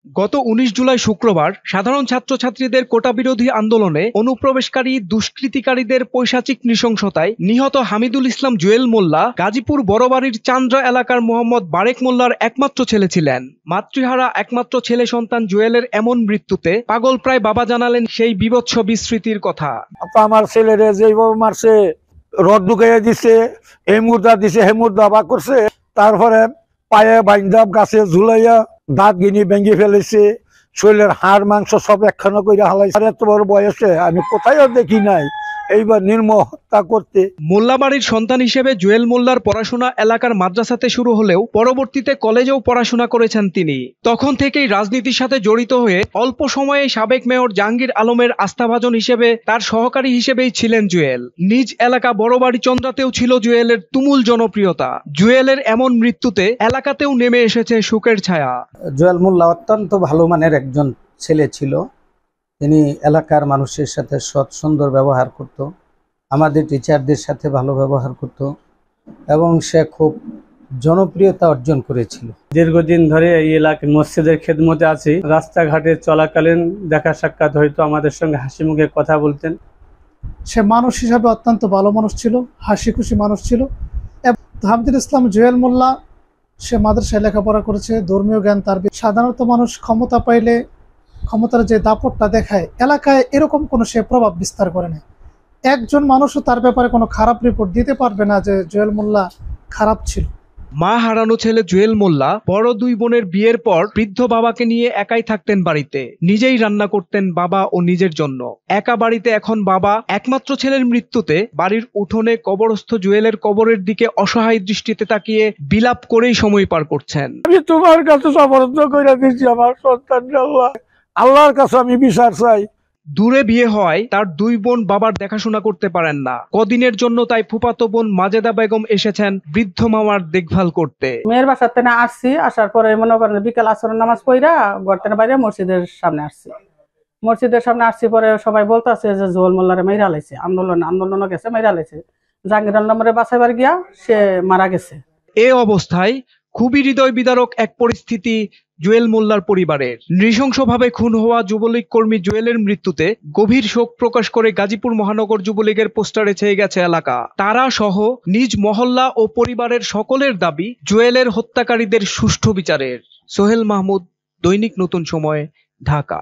গত ১৯ জুলাই শুক্রবার সাধারণ ছাত্রছাত্রীদের কোটা বিরোধী আন্দোলনে অনুপ্রবেশকারী দুষ্কৃতিকারীদের পৈশাচিক নৃশংসতায় নিহত হামিদুল ইসলাম জুয়েল মোল্লা গাজীপুর বড়বাড়ির চান্দ্রা এলাকার মোহাম্মদ বারেক মোল্লার একমাত্র ছেলে ছিলেন। মাতৃহারা একমাত্র ছেলে সন্তান জুয়েলের এমন মৃত্যুতে পাগল প্রায় বাবা জানালেন সেই বীভৎস বিস্মৃতির কথা। আমার ছেলেরে যেভাবে মারছে, রড ঢুকাইয়া দিছে, এই মুর্দা দিছে, হে মুর্দা বা করছে, তারপরে পায়ে বাইন্দা গাছে ঝুলাইয়া দাঁত গিনি ভেঙে ফেলেছে, শরীরের হাড় মাংস সব একখানা করে হালাইছে। এত বড় বয়সে আমি কোথায়ও দেখি নাই এইবার নির্মম হত্যা করতে। মোল্লাবাড়ির সন্তান হিসেবে জুয়েল মোল্লার পড়াশোনা এলাকার মাদ্রাসাতে শুরু হলেও পরবর্তীতে কলেজেও পড়াশোনা করেছেন তিনি। তখন থেকেই রাজনীতির সাথে জড়িত হয়ে অল্প সময়ে সাবেক মেয়র জাহাঙ্গীর আলমের আস্থাভাজন হিসেবে তার সহকারী হিসেবেই ছিলেন জুয়েল। নিজ এলাকা বড়বাড়ি চন্দ্রাতেও ছিল জুয়েলের তুমুল জনপ্রিয়তা। জুয়েলের এমন মৃত্যুতে এলাকাতেও নেমে এসেছে শোকের ছায়া। জুয়েল মোল্লা অত্যন্ত ভালো মানের একজন ছেলে ছিল। তিনি এলাকার মানুষের সাথে সৎ সুন্দর ব্যবহার করত, আমাদের টিচারদের সাথে ভালো ব্যবহার করত এবং সে খুব জনপ্রিয়তা অর্জন করেছিল। দীর্ঘদিন ধরে এই এলাকার মসজিদের খেদমতে আছি। রাস্তাঘাটে চলাকালীন দেখা সাক্ষাৎ হয়তো আমাদের সঙ্গে হাসি মুখে কথা বলতেন। সে মানুষ হিসাবে অত্যন্ত ভালো মানুষ ছিল, হাসি খুশি মানুষ ছিল। হামিদুল ইসলাম জুয়েল মোল্লা সে মাদ্রাসায় লেখাপড়া করেছে, ধর্মীয় জ্ঞান তার। সাধারণত মানুষ ক্ষমতা পাইলে ক্ষমতার যে দাপটটা দেখায়, এলাকায় এরকম কোনো সে প্রভাব বিস্তার করে না। একজন মানুষও তার ব্যাপারে কোনো খারাপ রিপোর্ট দিতে পারবে না যে জুয়েল মোল্লা খারাপ ছিল। মা হারানো ছেলে জুয়েল মোল্লা বড় দুই বোনের বিয়ের পর বৃদ্ধ বাবাকে নিয়ে একাই থাকতেন বাড়িতে। নিজেই রান্না করতেন বাবা ও নিজের জন্য। একা বাড়িতে এখন বাবা। একমাত্র ছেলের মৃত্যুতে বাড়ির উঠোনে কবরস্থ জুয়েলের কবরের দিকে অসহায় দৃষ্টিতে তাকিয়ে বিলাপ করেই সময় পার করছেন। আমি তোমার কাছে সমর্থ করে দিচ্ছি আমার সন্তান। আল্লাহর কাছে আমি বিচার চাই। দূরে বিয়ে হয় তার দুই বোন বাবার দেখাশোনা করতে পারেন না। কদিনের জন্য তাই ফুফাতো বোন মাজেদা বেগম এসেছেন বৃদ্ধ মামার দেখভাল করতে। মেয়ের বাসাতে না আসছি, আসার পরে মনে করেন বিকেল আসরের নামাজ পড়া গর্তের বাইরে মসজিদের সামনে আসছি। মসজিদের সামনে আসছি পরে সবাই বলতেছে যে জুয়েল মোল্লারে মাইরা লাইছে, আন্দোলনও গেছে, মাইরা লাইছে। জাহাঙ্গীর আলমের বাসাইবার গিয়া সে মারা গেছে। এ অবস্থায় খুবই হৃদয় বিদারক এক পরিস্থিতি জুয়েল মোল্লার পরিবারের। নৃশংসভাবে খুন হওয়া যুবলীগ কর্মী জুয়েলের মৃত্যুতে গভীর শোক প্রকাশ করে গাজীপুর মহানগর যুবলীগের পোস্টারে ছেয়ে গেছে এলাকা। তারা সহ নিজ মহল্লা ও পরিবারের সকলের দাবি জুয়েলের হত্যাকারীদের সুষ্ঠু বিচারের। সোহেল মাহমুদ, দৈনিক নতুন সময়, ঢাকা।